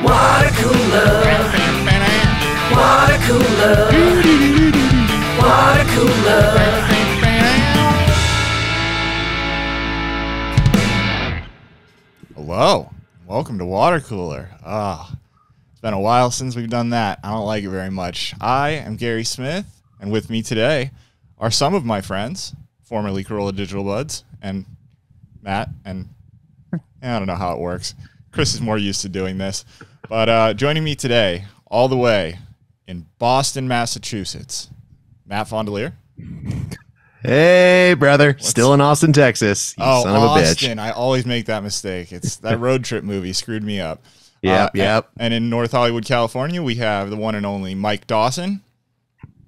Watercooler. Watercooler. Watercooler. Hello. Welcome to Watercooler. It's been a while since we've done that. I don't like it very much. I am Gary Smith, and with me today are some of my friends, formerly Corolla Digital Buds, and Matt, and I don't know how it works. Chris is more used to doing this. But joining me today, all the way in Boston, Massachusetts, Matt Fondelier. Hey, brother. Still in Austin, Texas. You son of a bitch. Austin. I always make that mistake. It's that road trip movie screwed me up. Yep. And in North Hollywood, California, we have the one and only Mike Dawson.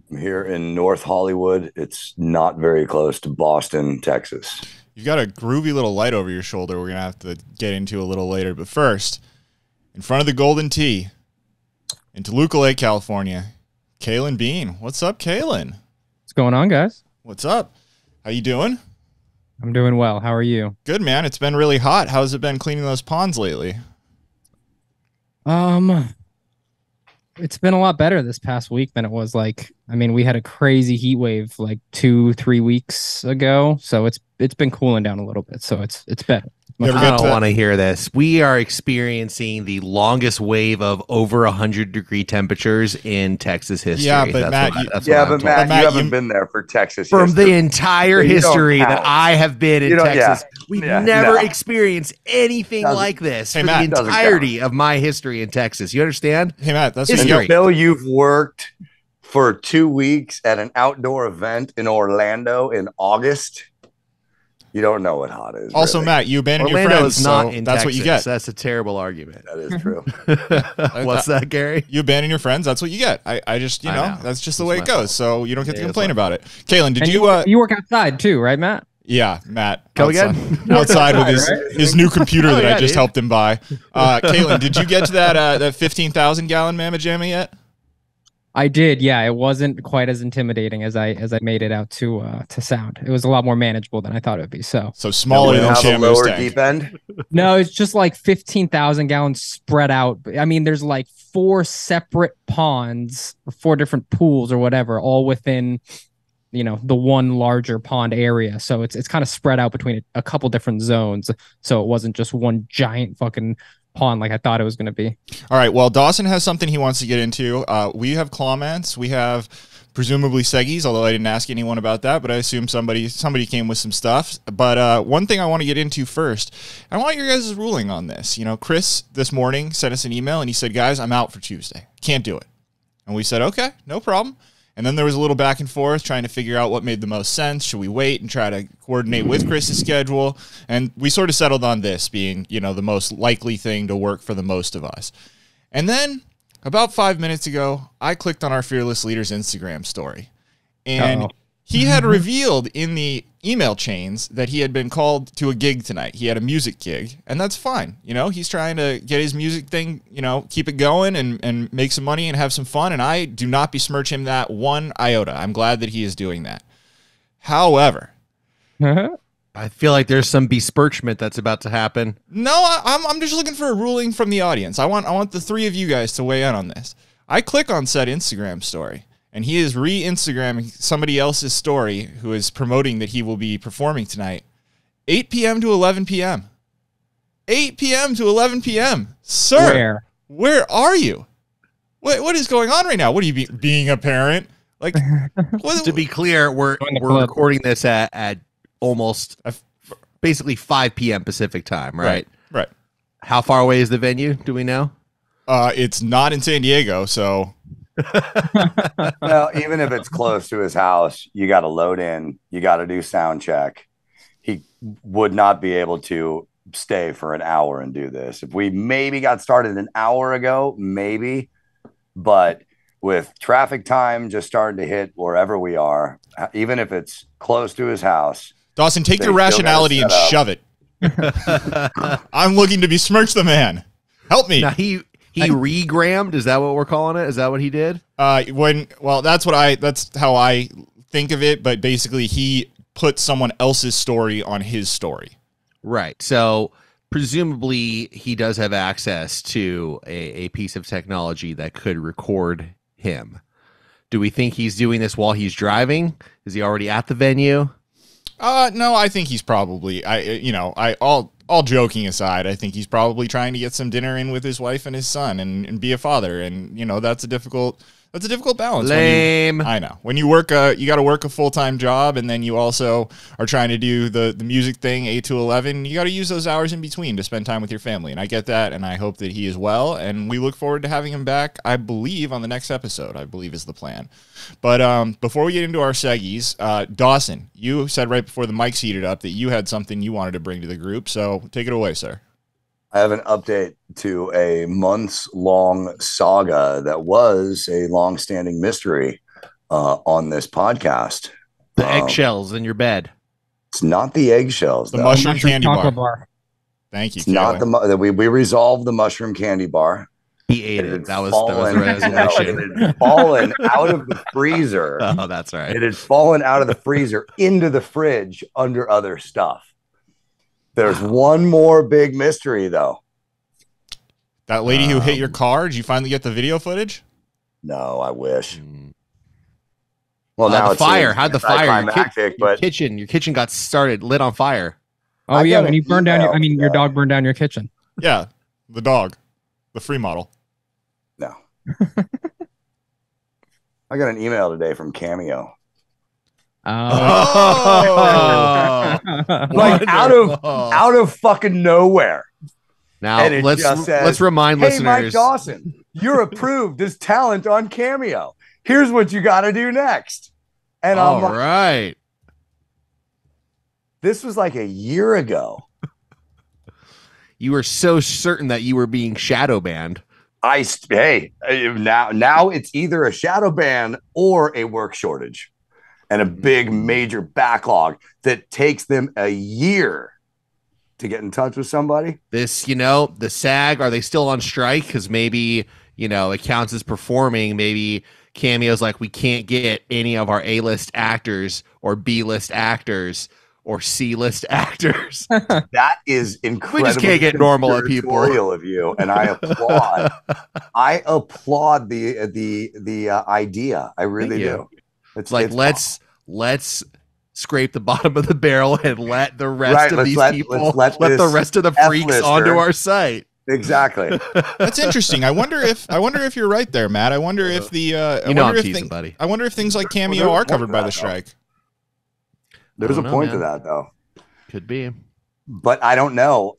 I'm here in North Hollywood. It's not very close to Boston, Texas. You've got a groovy little light over your shoulder we're going to have to get into a little later. But first, in front of the Golden Tee, in Toluca Lake, California, Kalen Bean. What's up, Kalen? What's going on, guys? What's up? How you doing? I'm doing well. How are you? Good, man. It's been really hot. How's it been cleaning those ponds lately? It's been a lot better this past week than it was we had a crazy heat wave like 2-3 weeks ago. So it's been cooling down a little bit. So it's better. I don't want to hear this. We are experiencing the longest wave of over 100-degree temperatures in Texas history. Yeah, but Matt, you haven't been there for Texas from history. the entire history that I have been in Texas. We've never experienced anything like this for the entirety of my history in Texas. You understand? Hey, Matt, that's history. Bill, you've worked for 2 weeks at an outdoor event in Orlando in August. You don't know what hot is. Also, really. Matt, you abandoned Orlando your friends, is not so in that's Texas. what you get. That's a terrible argument. That is true. What's that, Gary? You abandon your friends, that's what you get. I just, know, that's just the way it goes. So you don't get to complain about it. Kalen, did you work outside too, right, Matt? Yeah, Matt. Go outside, again? Outside with his new computer that I just helped him buy. Kalen, did you get to that 15,000 gallon Mamma Jamma yet? I did, yeah. It wasn't quite as intimidating as I made it out to sound. It was a lot more manageable than I thought it would be. So smaller than Shamu's tank. Deep end? No, it's just like 15,000 gallons spread out. I mean, there's like 4 separate ponds, or 4 different pools or whatever, all within the one larger pond area. So it's kind of spread out between a couple different zones. So it wasn't just one giant fucking pond like I thought it was going to be. All right. Well, Dawson has something he wants to get into. We have clawments. We have presumably seggies, although I didn't ask anyone about that, but I assume somebody came with some stuff. But one thing I want to get into first, I want your guys' ruling on this. Chris this morning sent us an email and he said, guys, I'm out for Tuesday. Can't do it. And we said, okay, no problem. And then there was a little back and forth trying to figure out what made the most sense. Should we wait and try to coordinate with Chris's schedule? And we sort of settled on this being, the most likely thing to work for the most of us. And then about 5 minutes ago, I clicked on our Fearless Leader's Instagram story. And he had revealed in the email chains that he had been called to a gig tonight. He had a music gig, and that's fine. He's trying to get his music thing, keep it going and make some money and have some fun, and I do not besmirch him that one iota. I'm glad that he is doing that. However, I feel like there's some besmirchment that's about to happen. No, I'm just looking for a ruling from the audience. I want the 3 of you guys to weigh in on this. I click on said Instagram story, and he is re-Instagramming somebody else's story who is promoting that he will be performing tonight. 8 p.m. to 11 p.m. 8 p.m. to 11 p.m. Sir, where are you? What is going on right now? What are you being a parent? Like, to be clear, we're recording this at almost basically 5 p.m. Pacific time, right? Right. How far away is the venue? Do we know? It's not in San Diego, so... Well, even if it's close to his house, you got to load in. You got to do sound check. He would not be able to stay for an hour and do this. If we maybe got started an hour ago, maybe. But with traffic time just starting to hit wherever we are, even if it's close to his house. Dawson, take your rationality and shove it. I'm looking to besmirch the man. Help me. Now he regrammed. Is that what we're calling it? Is that what he did? That's how I think of it. But basically, he put someone else's story on his story. Right. So presumably he does have access to a piece of technology that could record him. Do we think he's doing this while he's driving? Is he already at the venue? No, I think he's probably, all joking aside, I think he's probably trying to get some dinner in with his wife and his son and be a father. And, that's a difficult balance. Lame. I know. When you work, you got to work a full-time job, and then you also are trying to do the music thing 8 to 11. You got to use those hours in between to spend time with your family. And I get that, and I hope that he is well. And we look forward to having him back, I believe, on the next episode, I believe is the plan. But before we get into our seggies, Dawson, you said right before the mics heated up that you had something you wanted to bring to the group. So take it away, sir. I have an update to a months-long saga that was a long-standing mystery on this podcast. The eggshells in your bed. It's not the eggshells. The mushroom candy bar. Thank you. It's not we resolved the mushroom candy bar. He ate it. That was the resolution. It had fallen out of the freezer. Oh, that's right. It had fallen out of the freezer into the fridge under other stuff. There's one more big mystery, though. That lady who hit your car, did you finally get the video footage? No, I wish. Well, now it's fire. How'd the fire? Your kitchen got lit on fire. Oh, yeah. When you burned down your dog burned down your kitchen. Yeah. The dog. The free model. No. I got an email today from Cameo. Oh. Like out of fucking nowhere. Now let's remind listeners. Mike Dawson, you're approved as talent on Cameo. Here's what you got to do next. And I'm like, right. This was like a year ago. You were so certain that you were being shadow banned. Now it's either a shadow ban or a work shortage. And a big major backlog that takes them a year to get in touch with somebody. The SAG, are they still on strike? Because maybe, it counts as performing. Maybe Cameo's like, we can't get any of our A-list actors or B-list actors or C-list actors. That is incredible. We just can't get normal at people. Of you, and I applaud. I applaud the idea. I really do. It's like let's scrape the bottom of the barrel and let the rest of these people let the rest of the freaks onto our site. Exactly. That's interesting. I wonder if you're right there, Matt. I wonder if buddy. I wonder if things like Cameo are covered by the strike. There's a point to that, though. Could be, but I don't know.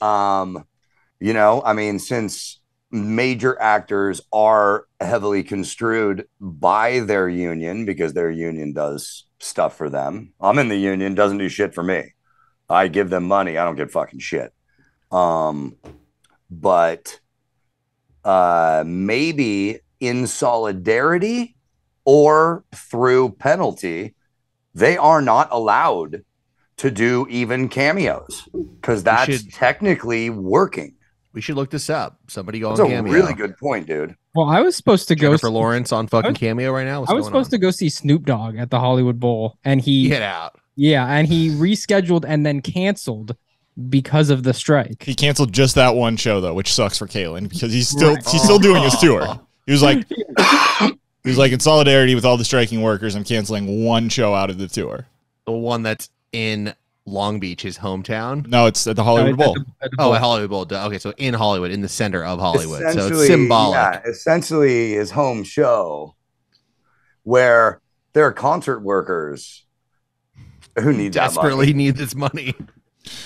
Since major actors are heavily construed by their union because their union does stuff for them. I'm in the union, doesn't do shit for me. I give them money. I don't give fucking shit. But maybe in solidarity or through penalty, they are not allowed to do even cameos because that's technically working. We should look this up. Somebody go on Cameo. Cameo. That's a really good point, dude. Well, I was supposed to go for Lawrence on fucking Cameo right now. I was supposed to go see Snoop Dogg at the Hollywood Bowl, and he get out. Yeah, and he rescheduled and then canceled because of the strike. He canceled just that one show though, which sucks for Kalen because he's still doing his tour. He was like, in solidarity with all the striking workers, I'm canceling one show out of the tour. The one that's in Long Beach, his hometown? No, it's at the Hollywood Bowl. At Hollywood Bowl. Okay, so in Hollywood, in the center of Hollywood. So it's symbolic. Yeah, essentially his home show where there are concert workers who need desperately need this money.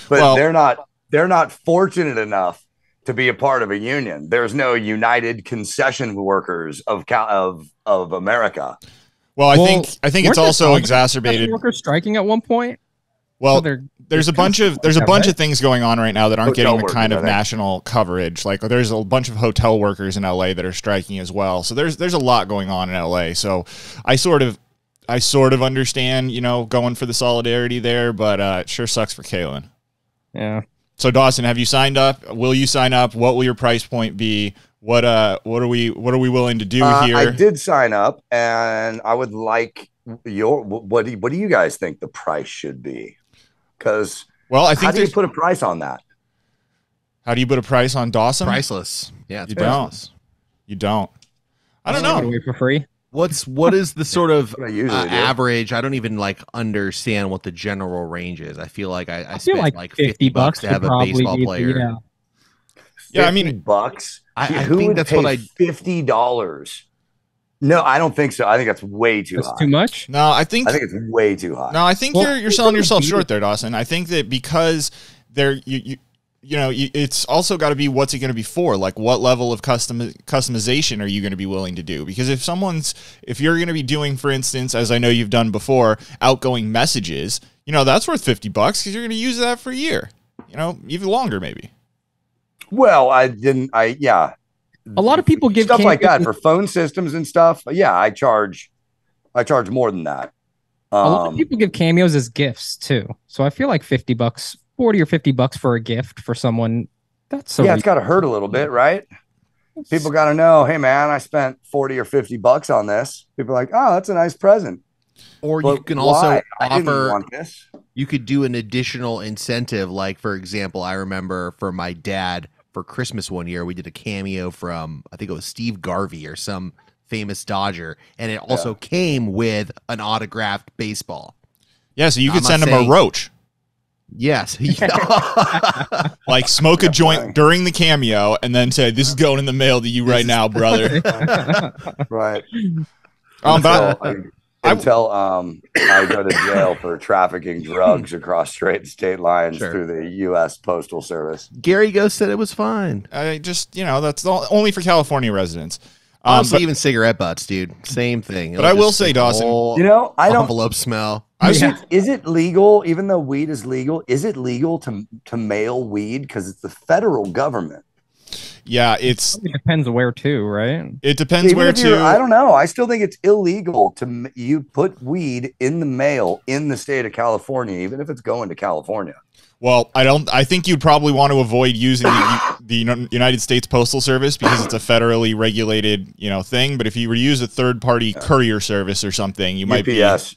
But they're not fortunate enough to be a part of a union. There's no United Concession Workers of America. Well, I think it's also exacerbated. Workers striking at one point. Well, there's a bunch of things going on right now that aren't getting the kind of national coverage. Like there's a bunch of hotel workers in LA that are striking as well. So there's a lot going on in LA. So I sort of understand, going for the solidarity there, but it sure sucks for Kalen. Yeah. So Dawson, have you signed up? Will you sign up? What will your price point be? What are we willing to do here? I did sign up, and I would like what do you guys think the price should be? Because I think how do you put a price on that? How do you put a price on Dawson? Priceless. Yeah, it's You priceless. You don't. I don't Give it know. away for free. What is the sort of What I usually do. average? I don't even like understand what the general range is. I feel like I feel spent like 50 bucks to would have a probably baseball be- player. yeah. Yeah, I $50 mean- bucks. I Who think would that's pay what I. $50? No, I don't think so. I think that's way too That's high. too much. No, I think I think it's way too high. No, I think Well, you're selling yourself beat short it. there, Dawson. I think that because there it's also got to be what's it going to be for? Like what level of customization are you going to be willing to do? Because if you're going to be doing, for instance, as I know you've done before, outgoing messages, that's worth $50 because you're going to use that for a year, even longer maybe. Well, A lot of people give stuff like Cameos- that for phone systems and stuff. Yeah, I charge more than that. A lot of people give cameos as gifts too. So I feel like $50, 40 or $50 for a gift for someone. That's it's got to hurt a little bit, right? People got to know, hey man, I spent 40 or $50 on this. People are like, oh, that's a nice present. Or But you can why? also I didn't offer. want this. You could do an additional incentive, like for example, I remember for my dad for Christmas one year, we did a cameo from I think it was Steve Garvey or some famous Dodger, and it also came with an autographed baseball. Yeah, so you could I'm not send him saying- a roach. Yes, Like smoke a joint during the cameo and then say, "This is going in the mail to you right now, brother." Right. But Until I go to jail for trafficking drugs across state lines Sure. through the U.S. Postal Service. Gary Ghost said it was fine. I just, that's only for California residents. Honestly, But even cigarette butts, dude, same thing. But I will say, Dawson, I don't. envelope smell. Is it legal? Even though weed is legal, is it legal to mail weed? Because it's the federal government. yeah, It depends where too, right? it depends Even where if you're- to. I don't know. I still think it's illegal to you put weed in the mail in the state of California, even if it's going to California. Well, I think you'd probably want to avoid using the United States Postal Service because it's a federally regulated, thing. But if you were to use a third-party courier service or something, you might be. UPS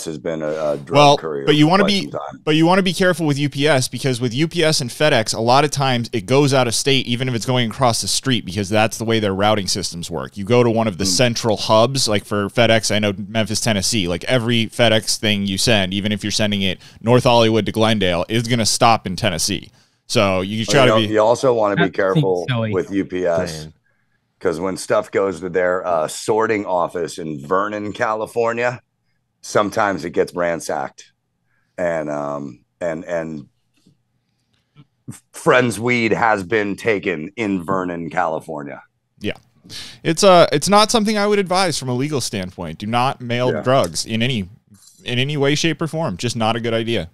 has been a drug courier. but you for want to quite be, some time. but you want to be careful with UPS because with UPS and FedEx, a lot of times it goes out of state, even if it's going across the street, because that's the way their routing systems work. You go to one of the central hubs, like for FedEx, I know Memphis, Tennessee. Like every FedEx thing you send, even if you're sending it North Hollywood to Glendale, is going to stop in Tennessee. So you try to be. You also want to be That careful seems silly. with UPS because when stuff goes to their sorting office in Vernon, California, sometimes it gets ransacked, and Friends weed has been taken in Vernon, California. Yeah. It's not something I would advise from a legal standpoint. Do not mail drugs in any way, shape, or form. Just not a good idea.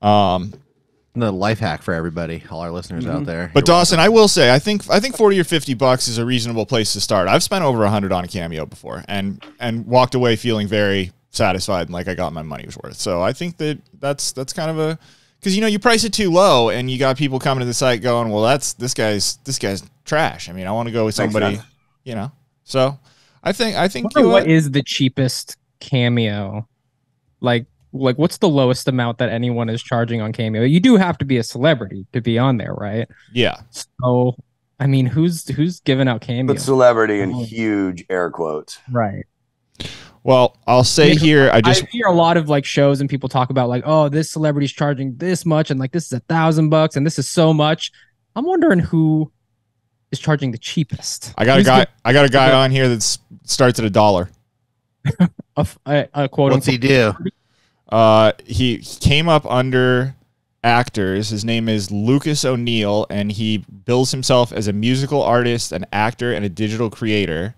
The life hack for everybody, all our listeners out there. But Dawson, I will say, I think $40 or $50 is a reasonable place to start. I've spent over $100 on a cameo before, and walked away feeling very satisfied and like I got my money's worth. So I think that's kind of because you price it too low, and you got people coming to the site going, well, this guy's trash. I mean, I want to go with somebody, So I think What is the cheapest cameo? Like what's the lowest amount that anyone is charging on Cameo? You do have to be a celebrity to be on there, right? Yeah. So, I mean, who's giving out Cameo? Put celebrity in huge air quotes. Right. Well, I'll say here, I hear a lot of shows and people talk about oh, this celebrity's charging this much and this is $1,000 and this is so much. I'm wondering who is charging the cheapest. I got a guy on here that starts at $1. A quote. What's he do? He came up under actors. His name is Lucas O'Neill, and he bills himself as a musical artist, an actor, and a digital creator.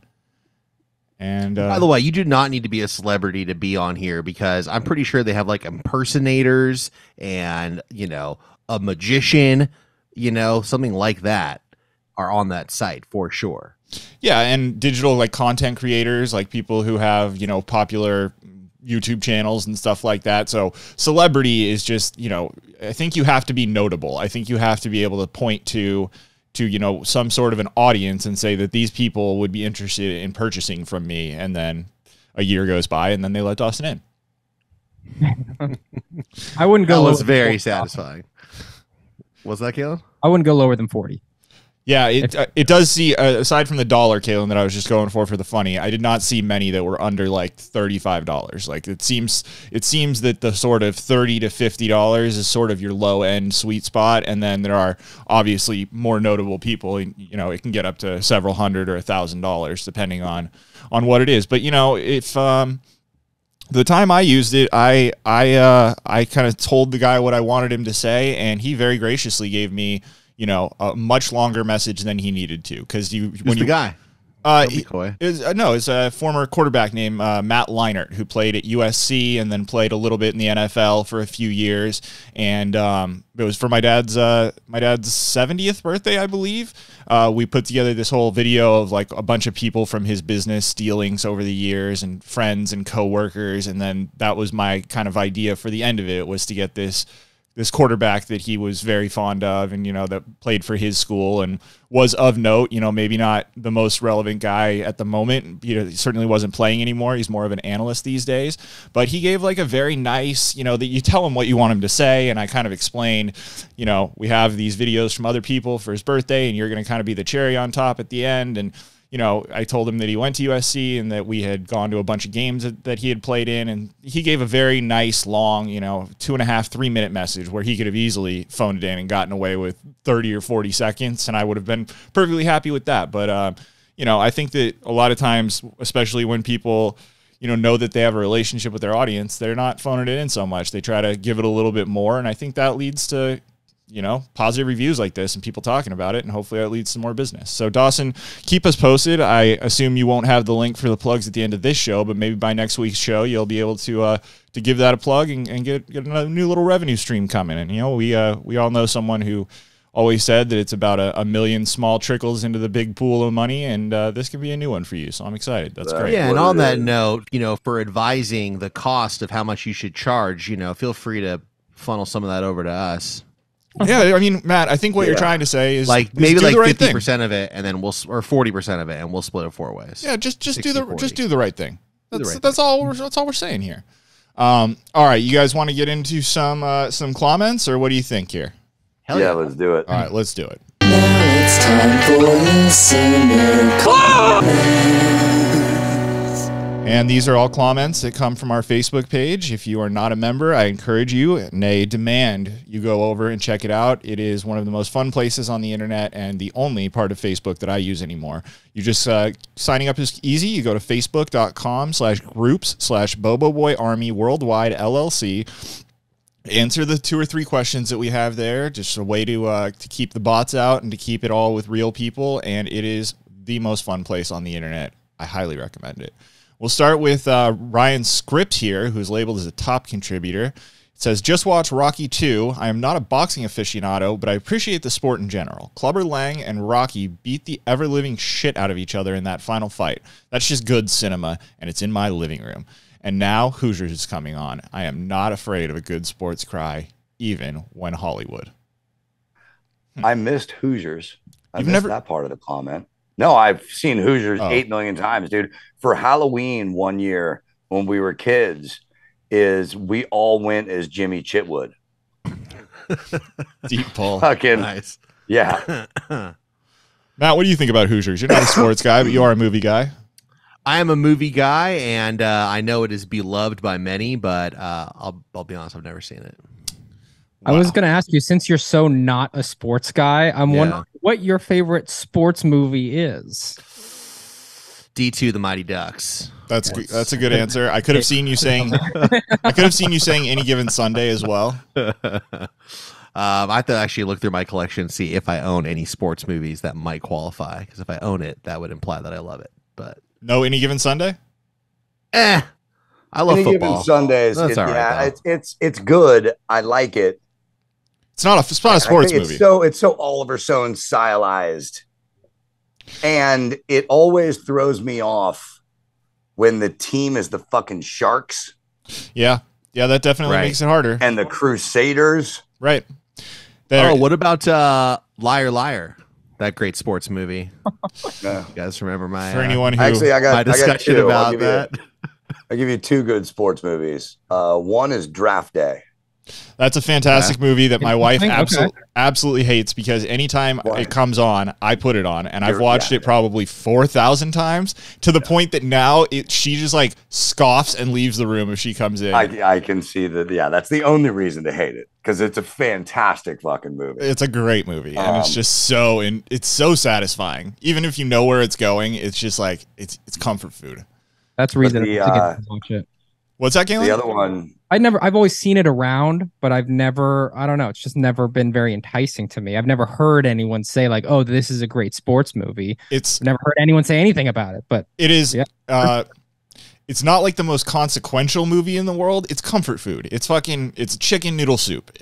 And by the way, you do not need to be a celebrity to be on here because I'm pretty sure they have impersonators and a magician, something like that are on that site for sure. Yeah, and digital content creators, people who have popular YouTube channels and stuff like that. So celebrity is just, I think you have to be notable. I think you have to be able to point to some sort of an audience and say that these people would be interested in purchasing from me. And then a year goes by and then they let Dawson in. I wouldn't go. That was very satisfying. What's that, Caleb? I wouldn't go lower than 40. Yeah, it does see, aside from the dollar, Kalen, that I was just going for the funny, I did not see many that were under like $35. Like it seems that the sort of $30 to $50 is sort of your low end sweet spot, and then there are obviously more notable people. You know, it can get up to several hundred or $1,000 depending on what it is. But you know, if the time I used it, I kind of told the guy what I wanted him to say, and he very graciously gave me, you know, a much longer message than he needed to, because Who's the guy? It's a former quarterback named Matt Leinart, who played at USC and then played a little bit in the NFL for a few years. And it was for my dad's 70th birthday, I believe. We put together this whole video of like a bunch of people from his business dealings over the years and friends and coworkers. And then that was my kind of idea for the end of it, was to get this quarterback that he was very fond of, and, you know, that played for his school and was of note, you know, maybe not the most relevant guy at the moment. You know, he certainly wasn't playing anymore. He's more of an analyst these days, but he gave like a very nice, you know, that you tell him what you want him to say. And I kind of explained, you know, we have these videos from other people for his birthday, and you're going to kind of be the cherry on top at the end. And, you know, I told him that he went to USC and that we had gone to a bunch of games that he had played in. And he gave a very nice, long, you know, 2.5, 3 minute message where he could have easily phoned it in and gotten away with 30 or 40 seconds. And I would have been perfectly happy with that. But, you know, I think that a lot of times, especially when people, you know that they have a relationship with their audience, they're not phoning it in so much. They try to give it a little bit more. And I think that leads to, you know, positive reviews like this and people talking about it, and hopefully that leads to more business. So Dawson, keep us posted. I assume you won't have the link for the plugs at the end of this show, but maybe by next week's show you'll be able to give that a plug and get a new little revenue stream coming. And, you know, we all know someone who always said that it's about a million small trickles into the big pool of money, and this could be a new one for you. So I'm excited. That's great. Yeah, and on that note, you know, for advising the cost of how much you should charge, you know, feel free to funnel some of that over to us. Yeah, I mean, Matt, I think what you're trying to say is like maybe like right 50% of it, and then or 40% of it, and we'll split it 4 ways. Yeah, just do the right thing. That's all we're saying here. All right, you guys want to get into some comments, or what do you think here? Hell yeah, let's do it. All right, let's do it. Now it's time for listener comments. And these are all comments that come from our Facebook page. If you are not a member, I encourage you, nay, demand you go over and check it out. It is one of the most fun places on the internet and the only part of Facebook that I use anymore. You just signing up is easy. You go to facebook.com/groups/BoboBoyArmy Worldwide LLC. Answer the 2 or 3 questions that we have there. Just a way to keep the bots out and to keep it all with real people. And it is the most fun place on the internet. I highly recommend it. We'll start with Ryan Script here, who's labeled as a top contributor. It says, just watch Rocky 2. I am not a boxing aficionado, but I appreciate the sport in general. Clubber Lang and Rocky beat the ever-living shit out of each other in that final fight. That's just good cinema, and it's in my living room. And now Hoosiers is coming on. I am not afraid of a good sports cry, even when Hollywood. I missed Hoosiers. I missed that part of the comment. No, I've seen Hoosiers 8 million times, dude. For Halloween one year when we were kids, we all went as Jimmy Chitwood. Deep pull. Fucking nice. Yeah. Matt, what do you think about Hoosiers? You're not a sports guy, but you are a movie guy. I am a movie guy, and I know it is beloved by many, but I'll be honest, I've never seen it. Wow. I was going to ask you, since you're so not a sports guy, I'm wondering what your favorite sports movie is. D2 The Mighty Ducks. That's a good answer. I could have seen you saying Any Given Sunday as well. I have to actually look through my collection and see if I own any sports movies that might qualify, because if I own it, that would imply that I love it. But no Any Given Sunday? I love Any football. Given Sundays. It's good. I like it. It's not a sports movie. It's so Oliver Stone stylized, and it always throws me off when the team is the fucking Sharks. Yeah, that definitely makes it harder. And the Crusaders, right? What about Liar Liar? That great sports movie. You guys remember my anyone who actually my discussion about that? I'll give you 2 good sports movies. One is Draft Day. That's a fantastic movie that my wife Interesting. Okay. absolutely hates because anytime Why? it comes on, I put it on, and I've watched Yeah. it probably 4,000 times to the point that now she just like scoffs and leaves the room if she comes in. I can see that. Yeah, that's the only reason to hate it, because it's a fantastic fucking movie. It's a great movie, and it's just it's so satisfying. Even if you know where it's going, it's just like it's comfort food. That's reason the, to get to watch it. What's that, Galen? The other one, I've always seen it around, but I've never, I don't know, it's just never been very enticing to me. I've never heard anyone say like, oh, this is a great sports movie. It's I've never heard anyone say anything about it, but it is. Yeah. It's not like the most consequential movie in the world. It's comfort food. It's chicken noodle soup.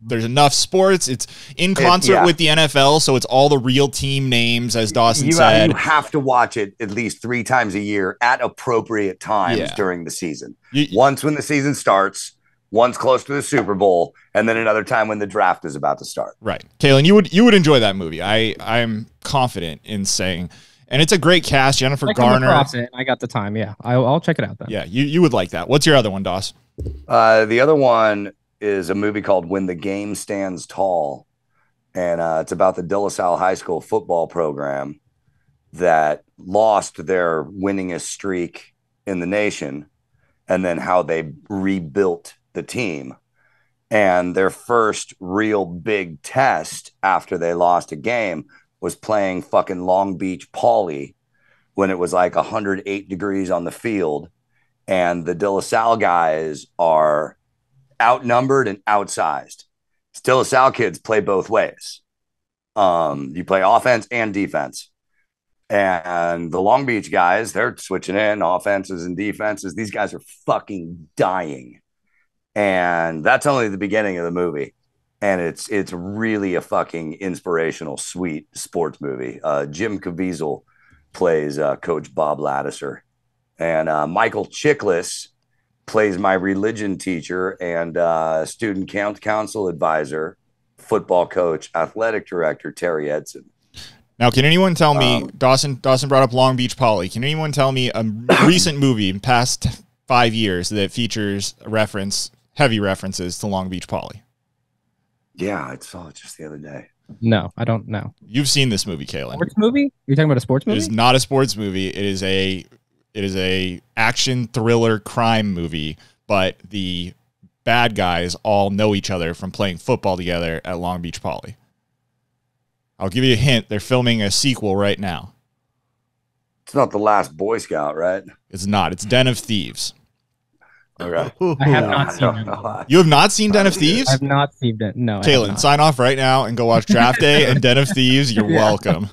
There's enough sports. It's in concert with the NFL, so it's all the real team names, as Dawson said. You have to watch it at least 3 times a year at appropriate times during the season. Once when the season starts, once close to the Super Bowl, and then another time when the draft is about to start. Right. Kalen, you would enjoy that movie. I'm confident in saying. And it's a great cast. Jennifer Garner. I got the time. Yeah, I'll check it out then. Yeah, you would like that. What's your other one, Doss? The other one is a movie called When the Game Stands Tall. And it's about the De La Salle High School football program that lost their winningest streak in the nation, and then how they rebuilt the team. And their first real big test after they lost a game was playing fucking Long Beach Poly when it was like 108 degrees on the field. And the De La Salle guys are outnumbered and outsized. De La Salle kids play both ways. You play offense and defense. And the Long Beach guys, they're switching in offenses and defenses. These guys are fucking dying. And that's only the beginning of the movie. And it's really a fucking inspirational, sweet sports movie. Jim Caviezel plays Coach Bob Laddiser. And Michael Chiklis plays my religion teacher and student council advisor, football coach, athletic director, Terry Edson. Now, can anyone tell me, Dawson brought up Long Beach Poly. Can anyone tell me a recent movie in past 5 years that features heavy references to Long Beach Poly? Yeah, I saw it just the other day. No, I don't know. You've seen this movie, Kalen. Sports movie? You're talking about a sports It movie? is not a sports movie. It is a action thriller crime movie, but the bad guys all know each other from playing football together at Long Beach Poly. I'll give you a hint. They're filming a sequel right now. It's not The Last Boy Scout, right? It's not. It's Den of Thieves. Okay. I have not seen it. You have not seen Den of Thieves? I have not seen it. No. I have Kalen, not. sign off right now and go watch Draft Day and Den of Thieves. You're welcome.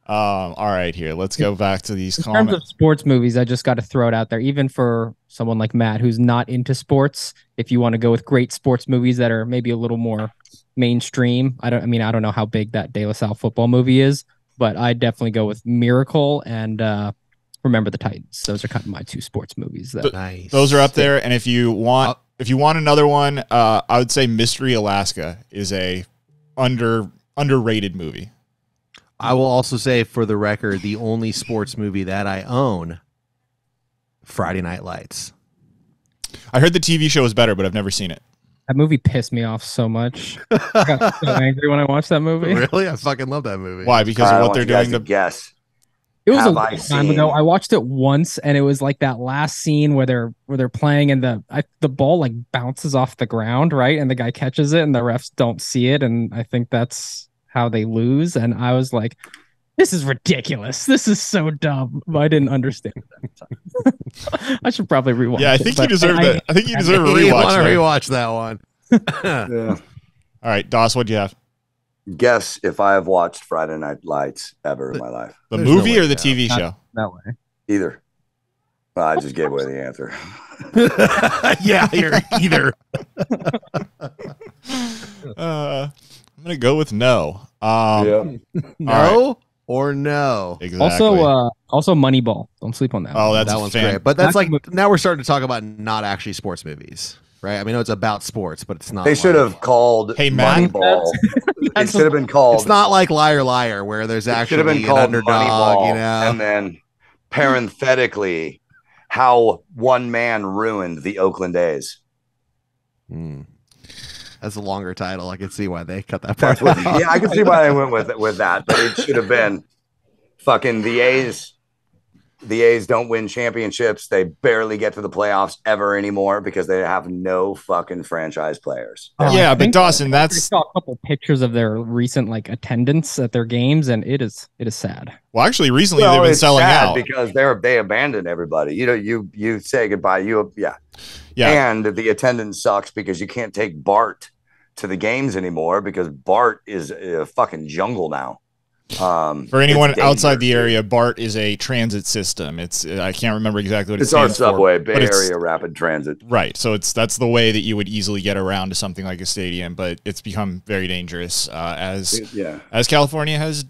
All right, here. Let's go back to these In comments. terms of sports movies, I just got to throw it out there. Even for someone like Matt, who's not into sports, if you want to go with great sports movies that are maybe a little more mainstream, I don't know how big that De La Salle football movie is, but I'd definitely go with Miracle and Remember the Titans. Those are kind of my 2 sports movies. Nice. Those are up there, and if you want another one, I would say Mystery Alaska is a underrated movie. I will also say, for the record, the only sports movie that I own, Friday Night Lights. I heard the TV show is better, but I've never seen it. That movie pissed me off so much. I got so angry when I watched that movie. Really? I fucking love that movie. Why? Because of what they're doing. Guess. It was a Have long I time ago. seen- I watched it once, and it was like that last scene where they're playing, and the ball like bounces off the ground, right? And the guy catches it, and the refs don't see it, and I think that's how they lose. And I was like, "This is ridiculous. This is so dumb." But I didn't understand that. I should probably rewatch. Yeah, I think it, you deserve that. I think you deserve a You rewatch. want to there. rewatch that one? Yeah. All right, Doss, what'd you have? Guess if I have watched Friday Night Lights ever in my life. The There's movie no or way the now. TV show? that way. Either. Well, I just gave away the answer. Yeah, you're either. I'm gonna go with no. No or no. Exactly. Also Moneyball. Don't sleep on that. Oh, that's That a one's fan. great. But that's That's like, now we're starting to talk about not actually sports movies, right? I mean, it's about sports, but it's not. They should like- have called Hey, Matt. Moneyball. It should have been called. It's not like Liar Liar, where there's It should actually have been an called underdog, Moneyball, you know? and then parenthetically, how one man ruined the Oakland A's. That's a longer title. I can see why they cut that part. Yeah, I can see why they went with that, but it should have been fucking the A's. The A's don't win championships. They barely get to the playoffs ever anymore because they have no fucking franchise players. Yeah, but Dawson, I that's saw a couple pictures of their recent like attendance at their games, and it is sad. well. Actually, recently they've been it's selling sad out because they abandoned everybody. You know, you say goodbye. Yeah. And the attendance sucks because you can't take Bart to the games anymore because Bart is a fucking jungle now. For anyone outside the area, BART is a transit system. It's I can't remember exactly what it's our stands subway, for, Bay Area Rapid Transit. Right. So that's the way that you would easily get around to something like a stadium, but it's become very dangerous as California has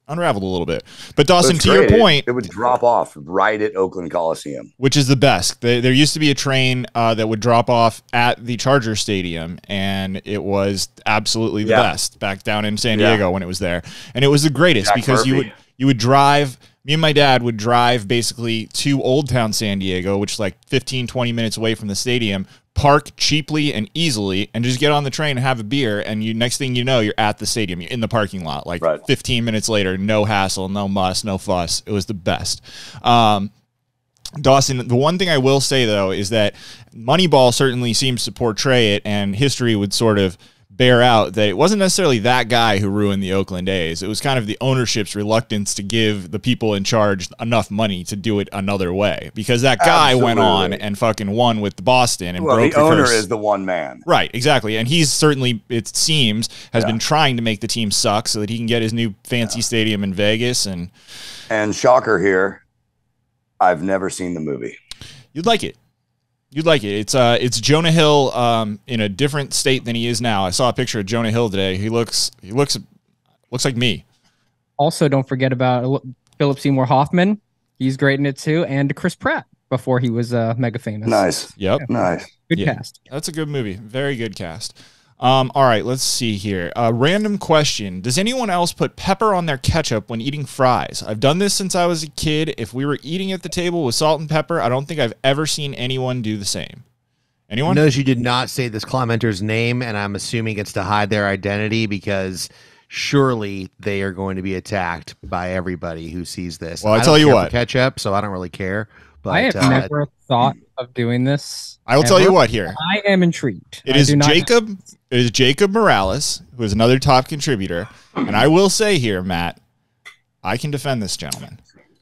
unraveled a little bit. But Dawson, to your point, it would drop off right at Oakland Coliseum, which is the best. There used to be a train that would drop off at the Charger Stadium, and it was absolutely the best back down in San Diego when it was there, and it was the greatest because you would drive. Me and my dad would drive basically to Old Town San Diego, which is like 15, 20 minutes away from the stadium, park cheaply and easily, and just get on the train and have a beer. And next thing you know, you're at the stadium. You're in the parking lot. Like 15 minutes later, no hassle, no muss, no fuss. It was the best. Dawson, the one thing I will say, though, is that Moneyball certainly seems to portray it, and history would sort of bear out that it wasn't necessarily that guy who ruined the Oakland A's. It was kind of the ownership's reluctance to give the people in charge enough money to do it another way, because that guy went on and fucking won with Boston and broke the owner curse. is the one man. Right, exactly. And he's certainly, it seems, has been trying to make the team suck so that he can get his new fancy stadium in Vegas. And shocker here, I've never seen the movie. You'd like it. You'd like it. It's Jonah Hill in a different state than he is now. I saw a picture of Jonah Hill today. He looks like me. Also, don't forget about Philip Seymour Hoffman. He's great in it too, and Chris Pratt before he was mega famous. Nice. Yep. Yeah. Nice. Good cast. That's a good movie. Very good cast. All right, let's see here. Random question. Does anyone else put pepper on their ketchup when eating fries? I've done this since I was a kid. If we were eating at the table with salt and pepper, I don't think I've ever seen anyone do the same. Anyone? Notice you did not say this commenter's name, and I'm assuming it's to hide their identity because surely they are going to be attacked by everybody who sees this. Well, I tell you what. Ketchup, so I don't really care. But I have never thought of doing this. I will tell you what here. I am intrigued. It is Jacob Morales, who is another top contributor. And I will say here, Matt, I can defend this gentleman.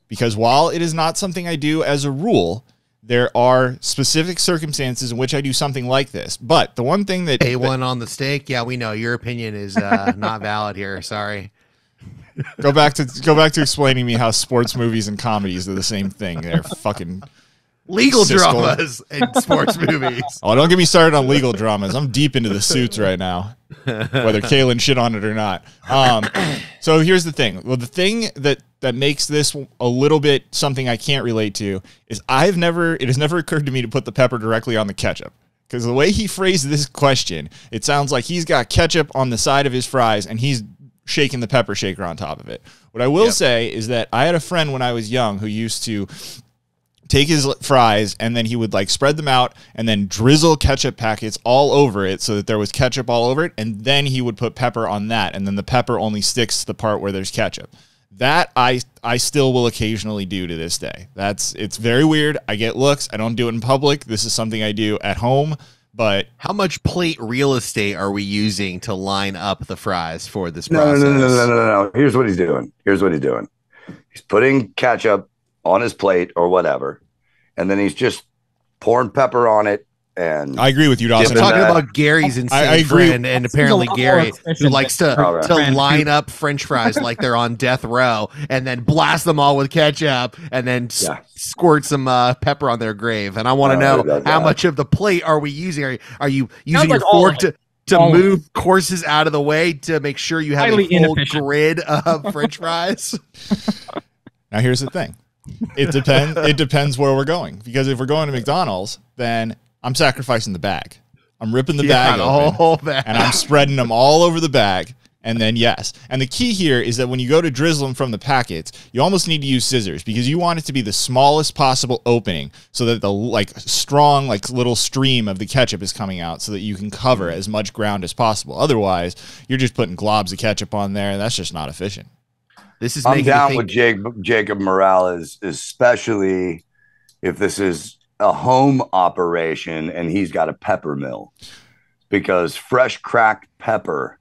Because while it is not something I do as a rule, there are specific circumstances in which I do something like this. But the one thing that... A1 on the steak? Yeah, we know. Your opinion is not valid here. Sorry. Go back to explaining to me how sports movies and comedies are the same thing. They're fucking... Legal dramas and sports movies. Oh, don't get me started on legal dramas. I'm deep into the Suits right now, whether Kalen shit on it or not. So here's the thing. Well, the thing that makes this a little bit something I can't relate to is it has never occurred to me to put the pepper directly on the ketchup. Because the way he phrased this question, it sounds like he's got ketchup on the side of his fries and he's shaking the pepper shaker on top of it. What I will say is that I had a friend when I was young who used to take his fries and then he would like spread them out and then drizzle ketchup packets all over it so that there was ketchup all over it, and then he would put pepper on that, and then the pepper only sticks to the part where there's ketchup. That I still will occasionally do to this day. It's very weird. I get looks. I don't do it in public. This is something I do at home. But how much plate real estate are we using to line up the fries for this process? No. Here's what he's doing. He's putting ketchup on his plate or whatever, and then he's just pouring pepper on it. And I agree with you, Dawson. I'm talking about Gary's insane friend, and apparently Gary who likes to line up French fries like they're on death row, and then blast them all with ketchup, and then squirt some pepper on their grave. And I want to know how much of the plate are we using? Are you using your fork to move courses out of the way to make sure you have a full grid of French fries? Now here's the thing. It depends where we're going, because if we're going to McDonald's, then I'm sacrificing the bag. I'm ripping the bag open, and I'm spreading them all over the bag, And then yes. And the key here is that when you go to drizzle them from the packets, you almost need to use scissors because you want it to be the smallest possible opening so that the like strong like little stream of the ketchup is coming out so that you can cover as much ground as possible. Otherwise, you're just putting globs of ketchup on there and that's just not efficient. This is I'm down with Jacob Morales, especially if this is a home operation and he's got a pepper mill, because fresh cracked pepper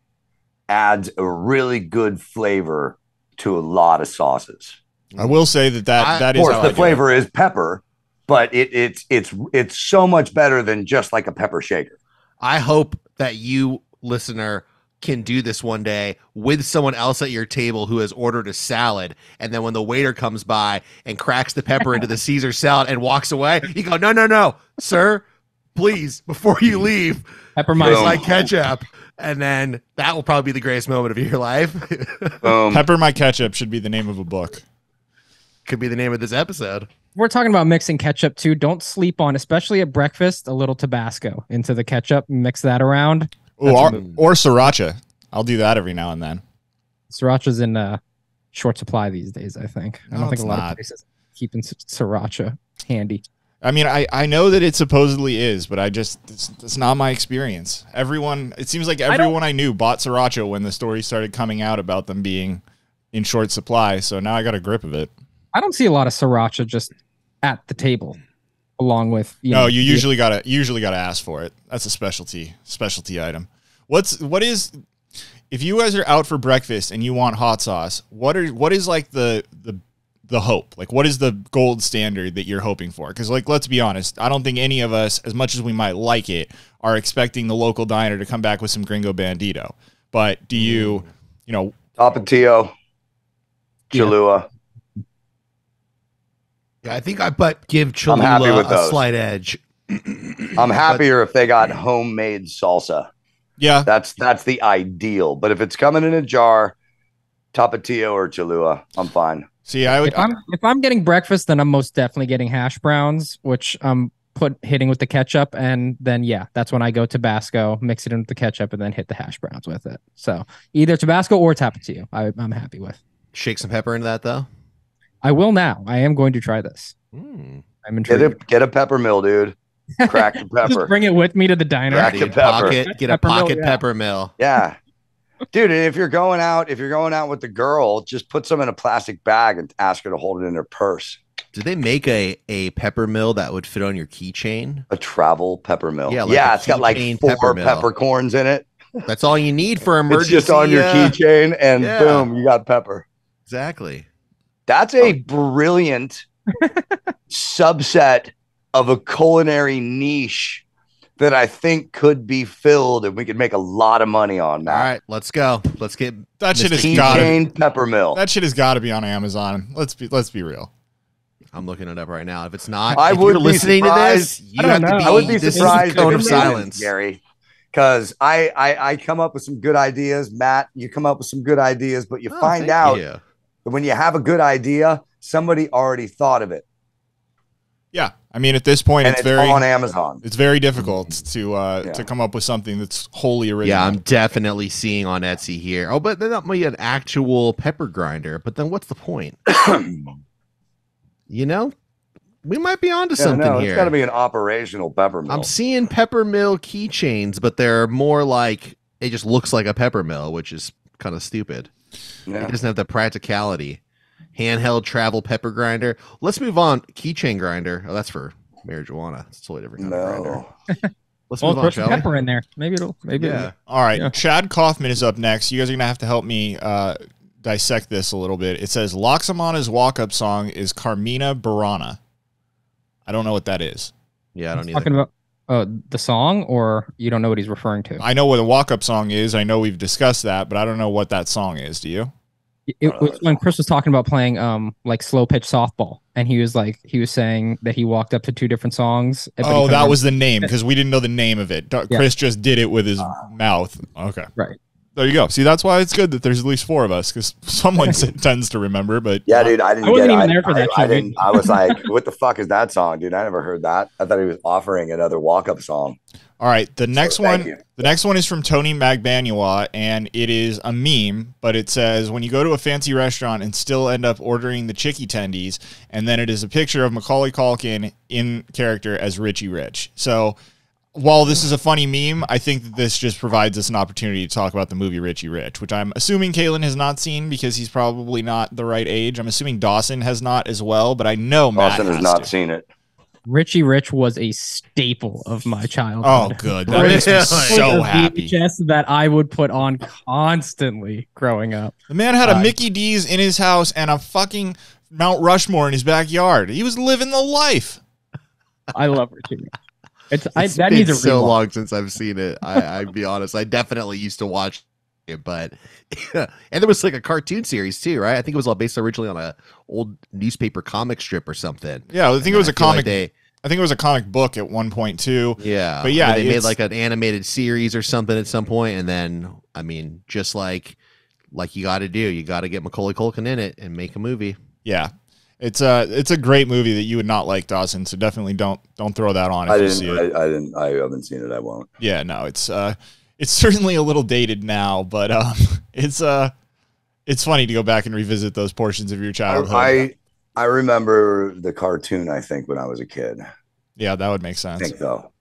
adds a really good flavor to a lot of sauces. I will say that is, of course, the flavor is pepper, but it's so much better than just like a pepper shaker. I hope that you, listener, can do this one day with someone else at your table who has ordered a salad, and then when the waiter comes by and cracks the pepper into the Caesar salad and walks away, you go, no, sir, please, before you leave, Pepper my ketchup. And then that will probably be the greatest moment of your life. Pepper My Ketchup should be the name of a book. Could be the name of this episode. We're talking about mixing ketchup too. Don't sleep on, especially at breakfast, a little Tabasco into the ketchup. Mix that around. Or sriracha. I'll do that every now and then. Sriracha's in short supply these days, I think. I don't think a lot of places are keeping sriracha handy. I mean, I know that it supposedly is, but it's not my experience. It seems like everyone I knew bought sriracha when the story started coming out about them being in short supply. So now I got a grip of it. I don't see a lot of sriracha just at the table, along with you usually gotta ask for it. That's a specialty item. What is if you guys are out for breakfast and you want hot sauce? What is like the hope? Like, what is the gold standard that you're hoping for? Because, like, let's be honest, I don't think any of us, as much as we might like it, are expecting the local diner to come back with some Gringo Bandito. But do you Tapatio, Cholula? Yeah, I think give Cholula a slight edge. I'm happier if they got homemade salsa. Yeah, that's the ideal. But if it's coming in a jar, Tapatio or Cholula, I'm fine. See, if I'm getting breakfast, then I'm most definitely getting hash browns, which I'm hitting with the ketchup, and then that's when I go Tabasco, mix it in with the ketchup, and then hit the hash browns with it. So either Tabasco or Tapatio, I'm happy with. Shake some pepper into that though. I will now. I am going to try this. I'm intrigued. Get a pepper mill, dude. Crack the pepper. Just bring it with me to the diner. Crack the pepper. Get a pocket pepper mill. Yeah. Dude, and if you're going out with the girl, just put some in a plastic bag and ask her to hold it in her purse. Did they make a pepper mill that would fit on your keychain? A travel pepper mill. Yeah, it's got like 4 peppercorns in it. That's all you need for emergency. It's just on your keychain, and boom, you got pepper. Exactly. That's a brilliant subset of a culinary niche that I think could be filled and we could make a lot of money on that. All right, let's go. Let's get that shit has got pepper mill. That shit has got to be on Amazon. Let's be real. I'm looking it up right now. If it's not, I would be listening to this. You have to be. I would be surprised. Cone of silence, Gary, because I come up with some good ideas. Matt, you come up with some good ideas, but you find out that when you have a good idea, somebody already thought of it. Yeah, I mean, at this point, it's very on Amazon. It's very difficult to come up with something that's wholly original. Yeah, I'm definitely seeing on Etsy here. Oh, but then that might be an actual pepper grinder. But then what's the point? We might be onto something here. It's got to be an operational pepper mill. I'm seeing pepper mill keychains, but they're more like it just looks like a pepper mill, which is kind of stupid. Yeah. It doesn't have the practicality. Handheld travel pepper grinder. Let's move on. Keychain grinder. Oh, that's for marijuana. It's a totally different kind of grinder. Let's move on, shall we? Pepper in there. Maybe it'll. All right. Yeah. Chad Kaufman is up next. You guys are gonna have to help me dissect this a little bit. It says Loxamana's walk-up song is Carmina Burana. I don't know what that is. Yeah, I don't either. Talking about the song, or you don't know what he's referring to? I know what a walk-up song is. I know we've discussed that, but I don't know what that song is. Do you? It was when Chris was talking about playing like slow pitch softball, and he was saying that he walked up to 2 different songs. Oh, that was the name, because we didn't know the name of it. Chris just did it with his mouth. Okay, right. There you go. See, that's why it's good that there's at least 4 of us, because someone tends to remember. But yeah, dude, I wasn't even there for that. I was like, "What the fuck is that song, dude? I never heard that." I thought he was offering another walk-up song. All right, the next thank one. you. The next one is from Tony Magbanua, and it is a meme. But it says, "When you go to a fancy restaurant and still end up ordering the chicky tendies," and then it is a picture of Macaulay Culkin in character as Richie Rich. So, while this is a funny meme, I think that this just provides us an opportunity to talk about the movie Richie Rich, which I'm assuming Kalen has not seen because he's probably not the right age. I'm assuming Dawson has not as well, but I know Dawson Matt has not seen it. Richie Rich was a staple of my Oh, childhood. good. That makes me so happy. VHS that I would put on constantly growing up. The man had a Mickey D's in his house and a fucking Mount Rushmore in his backyard. He was living the life. I love Richie Rich. It's that been needs a so rewatch. long since I've seen it. I'd be honest. I definitely used to watch it, but and there was like a cartoon series too, right? I think it was all based originally on a old newspaper comic strip or something. Yeah, I think it was a comic. Like I think it was a comic book at one point too. yeah, but yeah, they made like an animated series or something at some point, and then I mean, just like you got to do, you got to get Macaulay Culkin in it and make a movie. Yeah, it's a great movie that you would not like, Dawson. So definitely don't throw that on if you see it. I haven't seen it. I won't. Yeah, no, it's certainly a little dated now, but it's funny to go back and revisit those portions of your childhood. I remember the cartoon, I think, when I was a kid. Yeah, that would make I sense. think so.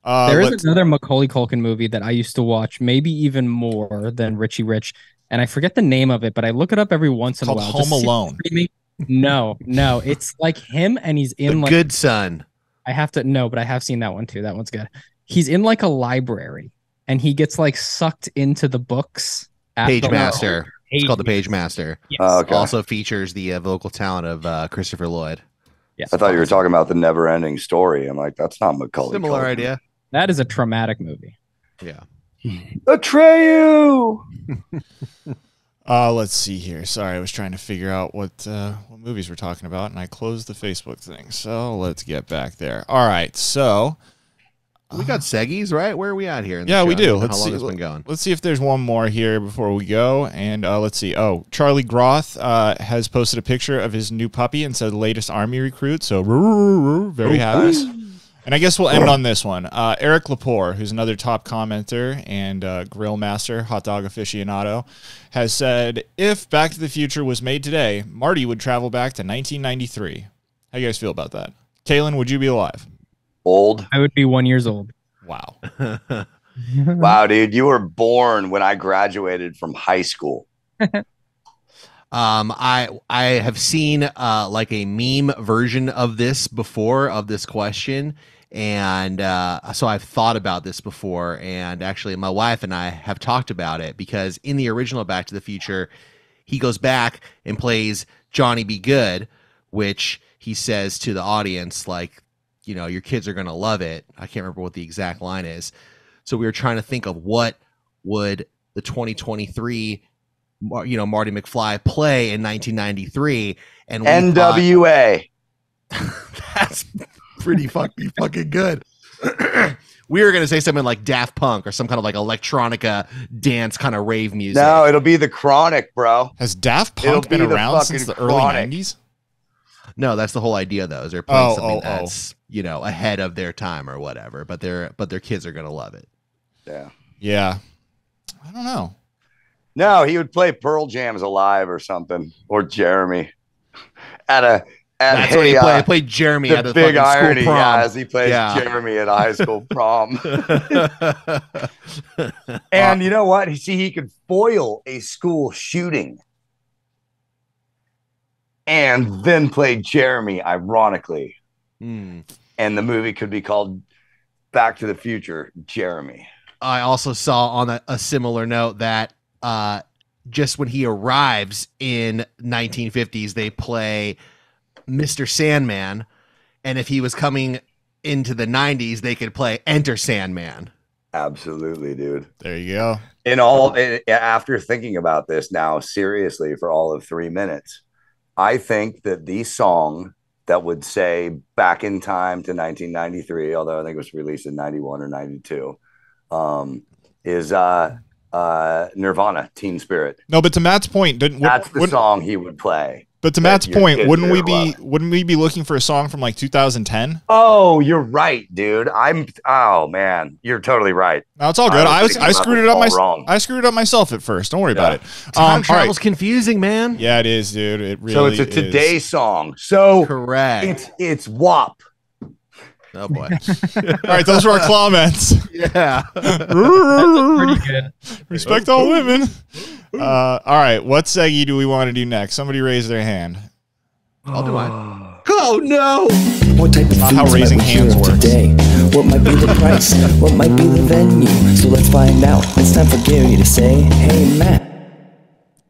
There is another Macaulay Culkin movie that I used to watch, maybe even more than Richie Rich, and I forget the name of it, but I look it up every once in a while. Home Alone. No, it's like him, and he's in The like Good Son. I have seen that one too. That one's good. He's in like a library, and he gets like sucked into the books. Page Master. It's called The Page Master. Yes. Okay. Also features the vocal talent of Christopher Lloyd. Yes. I thought you were talking about the never-ending story. I'm like, that's not Macaulay. Similar Culkin. idea. That is a traumatic movie. Yeah. Atreyu. Let's see here. Sorry, I was trying to figure out what movies we're talking about, and I closed the Facebook thing. So let's get back there. All right, so We got Seggies, right? Where are we at here? In the yeah, show? we do. How Let's long see. has it been going? Let's see if there's one more here before we go. And let's see. Oh, Charlie Groth has posted a picture of his new puppy and said latest army recruit. So very happy. Nice. And I guess we'll end on this one. Eric Lepore, who's another top commenter and grill master, hot dog aficionado, has said, if Back to the Future was made today, Marty would travel back to 1993. How you guys feel about that? Kaylin, would you be alive? Old. I would be 1 year old. Wow. Wow, dude, you were born when I graduated from high school. I have seen like a meme version of this before, of this question, and so I've thought about this before, and actually my wife and I have talked about it, because in the original Back to the Future, he goes back and plays Johnny Be Good, which he says to the audience, like, you know, your kids are going to love it. I can't remember what the exact line is. So we were trying to think of what would the 2023, you know, Marty McFly play in 1993, and we NWA. that's pretty fucking good. We were gonna say something like Daft Punk or some kind of like electronica dance kind of rave music. No, it'll be the Chronic, bro. Has Daft It'll Punk been be the around since the fucking early Chronic. 90s? No, that's the whole idea though. Is they're playing Oh, something oh, that's you know ahead of their time or whatever, but their kids are gonna love it. Yeah. Yeah. I don't know. No, he would play Pearl Jam's Alive or something, or Jeremy at That's what he played. He played Jeremy the at a big fucking irony, school prom. as he plays Yeah. Jeremy at a high school prom. And you know what? He could foil a school shooting and then play Jeremy, ironically. Hmm. And the movie could be called Back to the Future, Jeremy. I also saw on a similar note that just when he arrives in 1950s, they play Mr. Sandman, and if he was coming into the 90s, they could play Enter Sandman. Absolutely, dude. There you go. After thinking about this now seriously for all of 3 minutes, I think that the song that would say back in time to 1993, although I think it was released in 91 or 92, is Nirvana, Teen Spirit. No, but to Matt's point, That's the song he would play. But to Matt's your point, kids wouldn't are we loving. be looking for a song from like 2010? Oh, you're right, dude. Oh man, you're totally right. No, it's all good. I thinking about screwed this it up all wrong. I screwed it up myself at first. Don't worry about it. Time All right. travel's confusing, man. Yeah, it is, dude. It really So it's a is. today song. So Correct. it's WAP. Oh boy. All right, those were our comments. Yeah. Pretty good. Respect all women. All right, what seggy do we want to do next? Somebody raise their hand. I'll do mine. Oh no. What type of Not how foods raising might we hands hear works. today? What might be the price? What might be the venue? So let's find out. It's time for Gary to say, hey, Matt.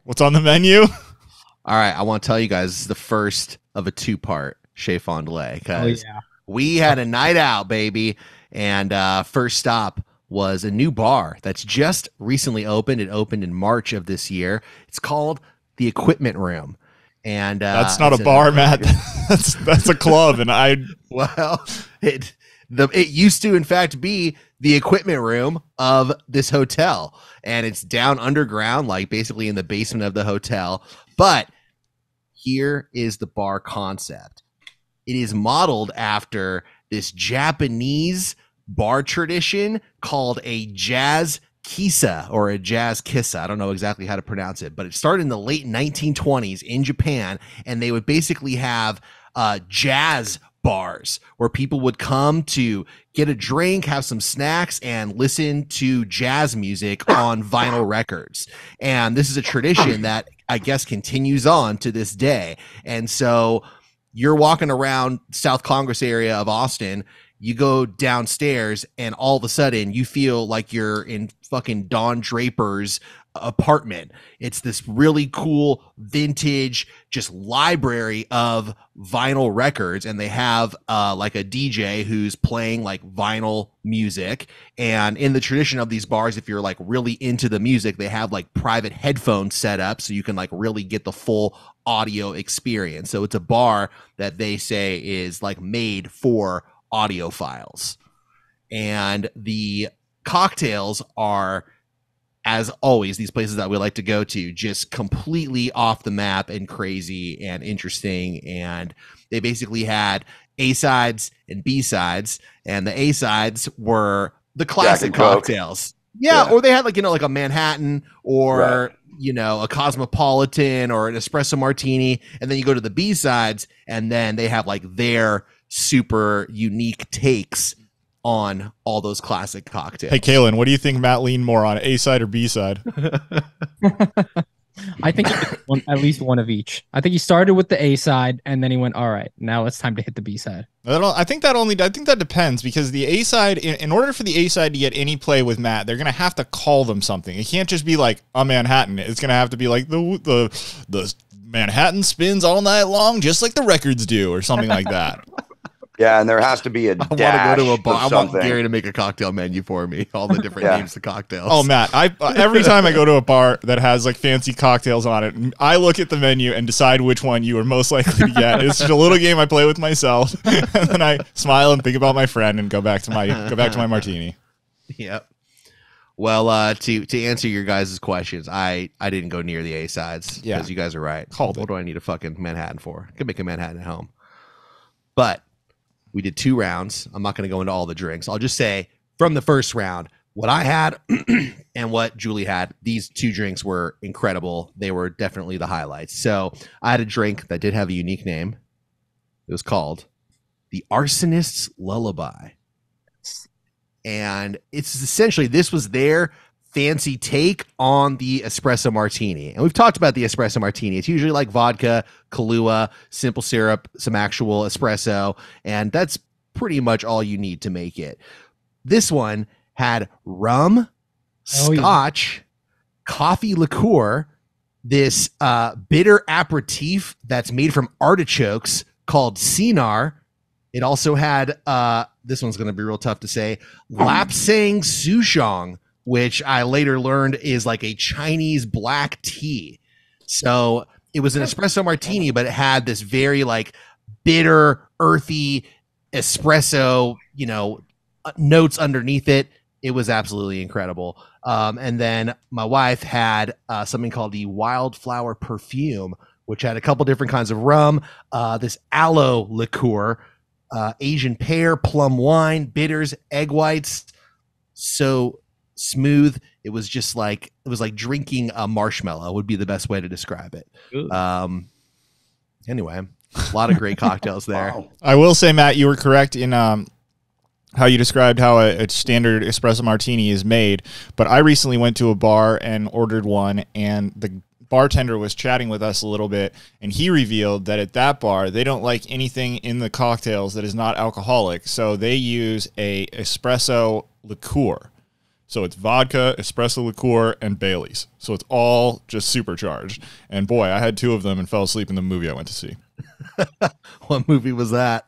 What's on the menu? All right, I want to tell you guys this is the first of a two-part Chez Fondlay because Oh, yeah. we had a night out, baby, and first stop was a new bar that's just recently opened. It opened in March of this year. It's called the Equipment Room, and That's not it's a bar, Matt. That's a club, and well, it used to in fact be the equipment room of this hotel, and it's down underground, like basically in the basement of the hotel. But here is the bar concept. It is modeled after this Japanese bar tradition called a jazz kissa or a jazz kissa. I don't know exactly how to pronounce it, but it started in the late 1920s in Japan, and they would basically have jazz bars where people would come to get a drink, have some snacks, and listen to jazz music on vinyl records. And this is a tradition that I guess continues on to this day. And so you're walking around South Congress area of Austin, you go downstairs, and all of a sudden you feel like you're in fucking Don Draper's apartment. It's this really cool vintage just library of vinyl records, and they have like a DJ who's playing like vinyl music. And in the tradition of these bars, if you're like really into the music, they have like private headphones set up so you can like really get the full audio experience. So it's a bar that they say is like made for audiophiles. And the cocktails are, as always, these places that we like to go to, just completely off the map and crazy and interesting. And they basically had A-sides and B-sides, and the A-sides were the classic cocktails. Yeah, or they had like, like a Manhattan or, a Cosmopolitan or an espresso martini. And then you go to the B-sides, and then they have like their super unique takes on all those classic cocktails. Hey, Kalen, what do you think Matt leaned more on, A-side or B-side? I think he did at least one of each. I think he started with the A side, and then he went, all right, now it's time to hit the B side. I think that depends, because the A-side, in order for the A-side to get any play with Matt, they're going to have to call them something. It can't just be like a Manhattan. It's going to have to be like the Manhattan spins all night long, just like the records do, or something like that. Yeah, and there has to be a dash. I want to go to a bar. I want something. Gary to make a cocktail menu for me. All the different names of cocktails. Oh, Matt, every time I go to a bar that has like fancy cocktails on it, I look at the menu and decide which one you are most likely to get. It's just a little game I play with myself, and then I smile and think about my friend and go back to my martini. Yep. Well, to answer your guys' questions, I didn't go near the A sides because you guys are right. What do I need a fucking Manhattan for? I could make a Manhattan at home. But we did 2 rounds. I'm not going to go into all the drinks. I'll just say from the first round, what I had and what Julie had, these 2 drinks were incredible. They were definitely the highlights. So I had a drink that did have a unique name. It was called the Arsonist's Lullaby. And it's essentially, this was their fancy take on the espresso martini. And we've talked about the espresso martini. It's usually like vodka, Kahlua, simple syrup, some actual espresso, and that's pretty much all you need to make it. This one had rum, scotch, coffee liqueur, this bitter aperitif that's made from artichokes called Sinar. It also had, this one's going to be real tough to say, Lapsang Souchong, which I later learned is like a Chinese black tea. So it was an espresso martini, but it had this very like bitter, earthy espresso, notes underneath it. It was absolutely incredible. And then my wife had something called the Wildflower Perfume, which had a couple different kinds of rum, this aloe liqueur, Asian pear, plum wine, bitters, egg whites. So smooth. It was like drinking a marshmallow would be the best way to describe it. Anyway, a lot of great cocktails there. Wow. I will say, Matt, you were correct in how you described how a standard espresso martini is made. But I recently went to a bar and ordered one, and the bartender was chatting with us a little bit, and he revealed that at that bar, they don't like anything in the cocktails that is not alcoholic. So they use a espresso liqueur. So it's vodka, espresso liqueur, and Bailey's. So it's all just supercharged. And boy, I had 2 of them and fell asleep in the movie I went to see. What movie was that?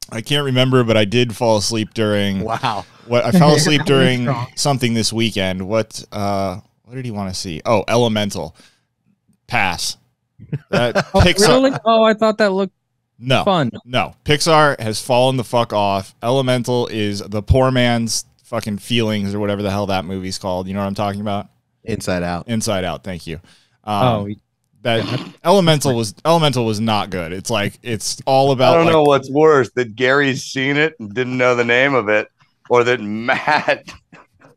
I can't remember, but I did fall asleep during. Wow. I fell asleep during something this weekend. What did he want to see? Oh, Elemental. Pass. Pixar. Really? Oh, I thought that looked fun. No. Pixar has fallen the fuck off. Elemental is the poor man's fucking feelings or whatever the hell that movie's called. You know what I'm talking about? Inside Out. Inside Out. Thank you. That Elemental was not good. It's like it's all about. I don't know what's worse, that Gary's seen it and didn't know the name of it, or that Matt.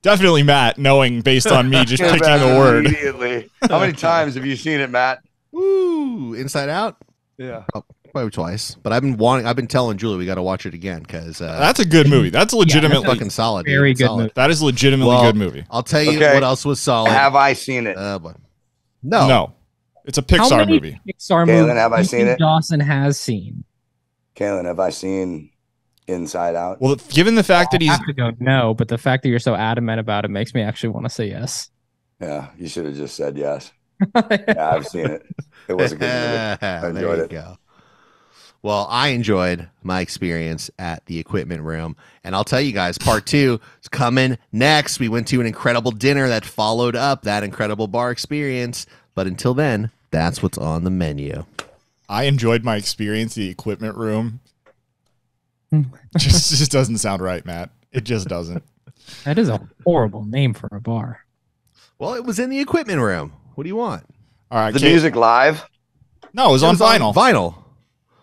Definitely Matt, knowing based on me just picking the word. Immediately. How many times have you seen it, Matt? Woo! Inside Out. Yeah. Probably twice, but I've been telling Julie we got to watch it again because that's a good movie. That's legitimately that's fucking solid. Very dude. good Solid. movie. That is legitimately good movie. I'll tell you what else was solid. Have I seen it? No. It's a Pixar movie. Pixar Kaylin, movie have I seen it? Dawson has seen. Kaylin, have I seen Inside Out? Well, given the fact that I he's have to go no, but the fact that you're so adamant about it makes me actually want to say yes. Yeah, you should have just said yes. Yeah, I've seen it. It was a good movie. I enjoyed it. Go. Well, I enjoyed my experience at the equipment room. And I'll tell you guys, part 2 is coming next. We went to an incredible dinner that followed up that incredible bar experience. But until then, that's what's on the menu. I enjoyed my experience in the equipment room. just doesn't sound right, Matt. It just doesn't. That is a horrible name for a bar. Well, it was in the equipment room. What do you want? All right, The music live? No, it was on vinyl. Vinyl.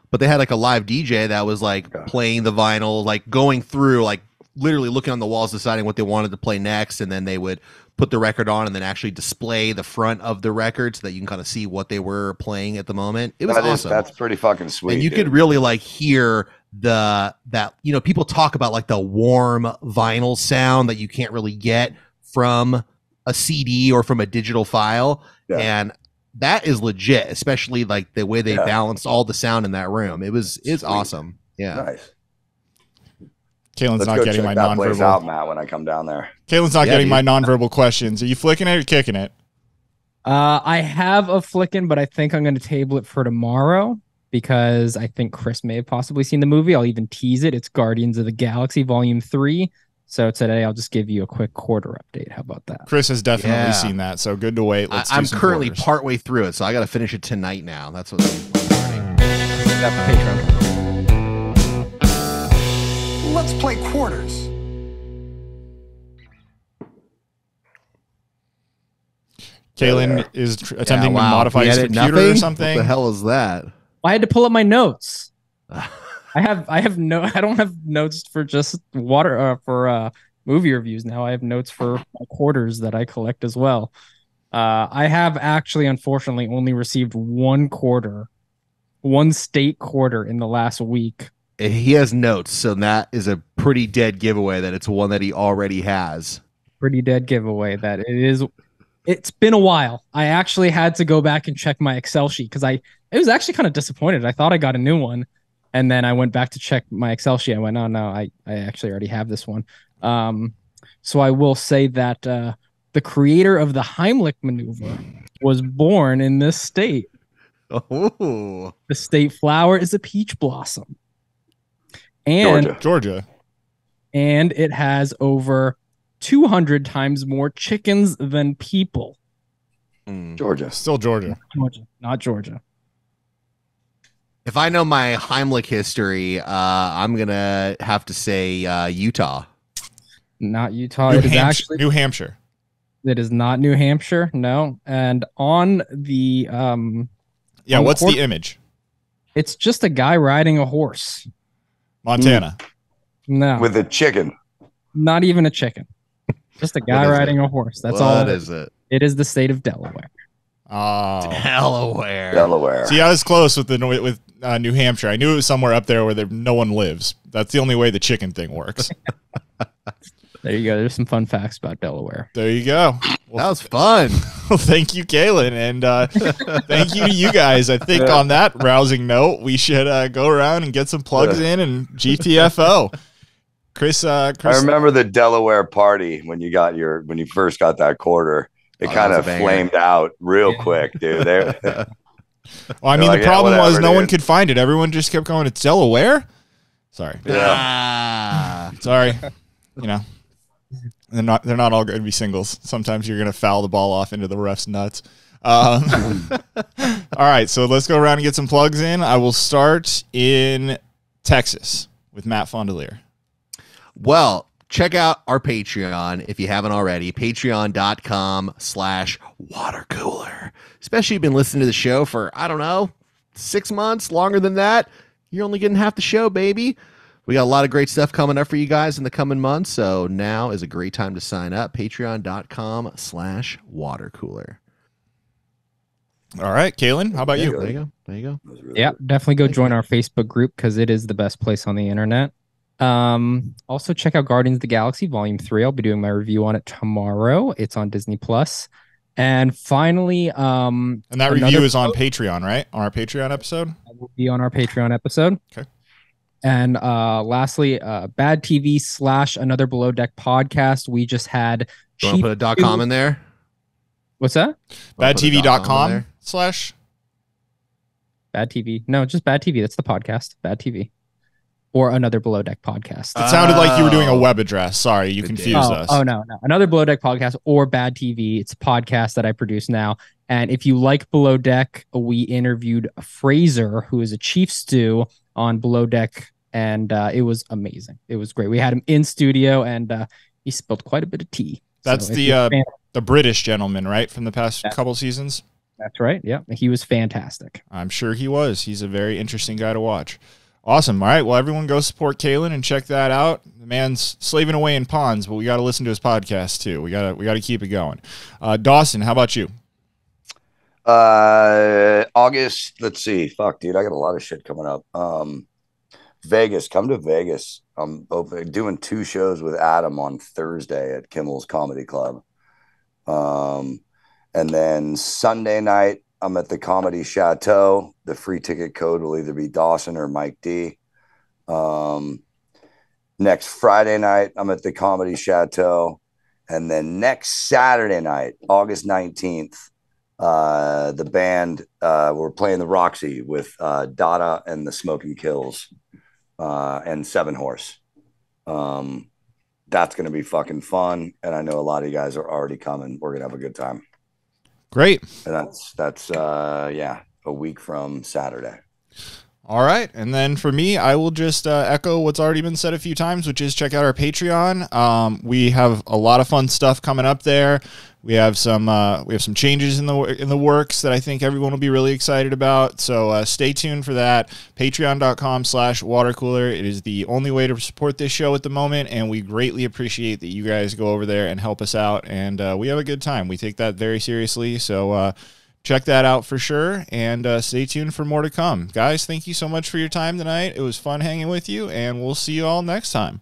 But they had like a live DJ that was like playing the vinyl, like going through, like literally looking on the walls, deciding what they wanted to play next. And then they would put the record on and then actually display the front of the record so that you can kind of see what they were playing at the moment. It was awesome. That's pretty fucking sweet. And you could really like hear people talk about like the warm vinyl sound that you can't really get from a CD or from a digital file. Yeah. And that is legit, especially like the way they balanced all the sound in that room. It's awesome. Yeah. Nice. Kaylin's not getting my nonverbal out, Matt, when I come down there. Kaylin's not getting my nonverbal questions. Are you flicking it or kicking it? I have a flicking, but I think I'm going to table it for tomorrow because I think Chris may have possibly seen the movie. I'll even tease it. It's Guardians of the Galaxy Volume 3. So today I'll just give you a quick quarter update. How about that? Chris has definitely seen that, so good to wait. I'm currently partway through it, so I got to finish it tonight now. That's what I'm Let's play quarters. Kaylin is attempting to modify his computer or something. What the hell is that? I had to pull up my notes. I don't have notes for just movie reviews now. I have notes for quarters that I collect as well. I have actually, unfortunately, only received one state quarter in the last week. He has notes, so that is a pretty dead giveaway that it's one that he already has. Pretty dead giveaway that it is. It's been a while. I actually had to go back and check my Excel sheet because I was actually kind of disappointed. I thought I got a new one. And then I went back to check my Excel sheet. I went, oh, no, I actually already have this one. So I will say that the creator of the Heimlich maneuver was born in this state. Oh. The state flower is a peach blossom. And Georgia. And it has over 200 times more chickens than people. Georgia. Still Georgia. Not Georgia. If I know my Heimlich history, I'm going to have to say Utah. Not Utah. It is actually New Hampshire. It is not New Hampshire. No. And on the Yeah, On what's quarter- the image? It's just a guy riding a horse. Montana. No, With a chicken. not even a chicken. Just a guy is riding it? a horse. That's all. What is it? It is the state of Delaware. Oh. Delaware. See, I was close with New Hampshire. I knew it was somewhere up there where no one lives. That's the only way the chicken thing works. There you go. There's some fun facts about Delaware. There you go. That was fun. Well, thank you, Kaylin, and thank you to you guys. I think on that rousing note, we should go around and get some plugs in and GTFO. Chris, I remember the Delaware party when you first got that quarter. It kind of flamed out real quick, dude. Well, I mean, the problem was no one could find it. Everyone just kept going, "It's Delaware." Sorry. Yeah. Sorry. You know, they're not all going to be singles. Sometimes you're going to foul the ball off into the ref's nuts. All right, so let's go around and get some plugs in. I will start in Texas with Matt Fondelier. Well, check out our Patreon if you haven't already. Patreon.com/watercooler. Especially if you've been listening to the show for, I don't know, 6 months, longer than that. You're only getting half the show, baby. We got a lot of great stuff coming up for you guys in the coming months. So now is a great time to sign up. Patreon.com/watercooler. All right, Kaylin, how about you? There you go. Yeah, definitely go join our Facebook group because it is the best place on the internet. Also check out Guardians of the Galaxy Volume 3. I'll be doing my review on it tomorrow. It's on Disney Plus. And finally, and that review is on Patreon, right? On our Patreon episode? That will be on our Patreon episode. Okay. And lastly, Bad TV / Another Below Deck podcast. We just had You want to put a .com in there? What's that? Badtv.com / Bad TV. No, just Bad TV. That's the podcast. Bad TV. Or Another Below Deck podcast. It sounded like you were doing a web address. Sorry, you confused us. Oh, no. Another Below Deck podcast or Bad TV. It's a podcast that I produce now. And if you like Below Deck, we interviewed Fraser, who is a chief stew on Below Deck. And it was amazing. It was great. We had him in studio and he spilled quite a bit of tea. That's so the British gentleman, right? From the past couple seasons? That's right. Yeah. He was fantastic. I'm sure he was. He's a very interesting guy to watch. Awesome. All right. Well, everyone go support Kaylin and check that out. The man's slaving away in ponds, but we got to listen to his podcast too. We got to keep it going. Dawson, how about you? August. Let's see. Fuck, dude. I got a lot of shit coming up. Vegas. Come to Vegas. I'm doing 2 shows with Adam on Thursday at Kimmel's Comedy Club. And then Sunday night, I'm at the Comedy Chateau. The free ticket code will either be Dawson or Mike D. Next Friday night, I'm at the Comedy Chateau. And then next Saturday night, August 19th, the band, we're playing the Roxy with Dada and the Smoking Kills and Seven Horse. That's going to be fucking fun. And I know a lot of you guys are already coming. We're going to have a good time. Great. And that's a week from Saturday. All right. And then for me, I will just echo what's already been said a few times, which is check out our Patreon. We have a lot of fun stuff coming up there. We have some changes in the works that I think everyone will be really excited about. So stay tuned for that. Patreon.com/watercooler. It is the only way to support this show at the moment, and we greatly appreciate that you guys go over there and help us out. And we have a good time. We take that very seriously. So check that out for sure, and stay tuned for more to come. Guys, thank you so much for your time tonight. It was fun hanging with you, and we'll see you all next time.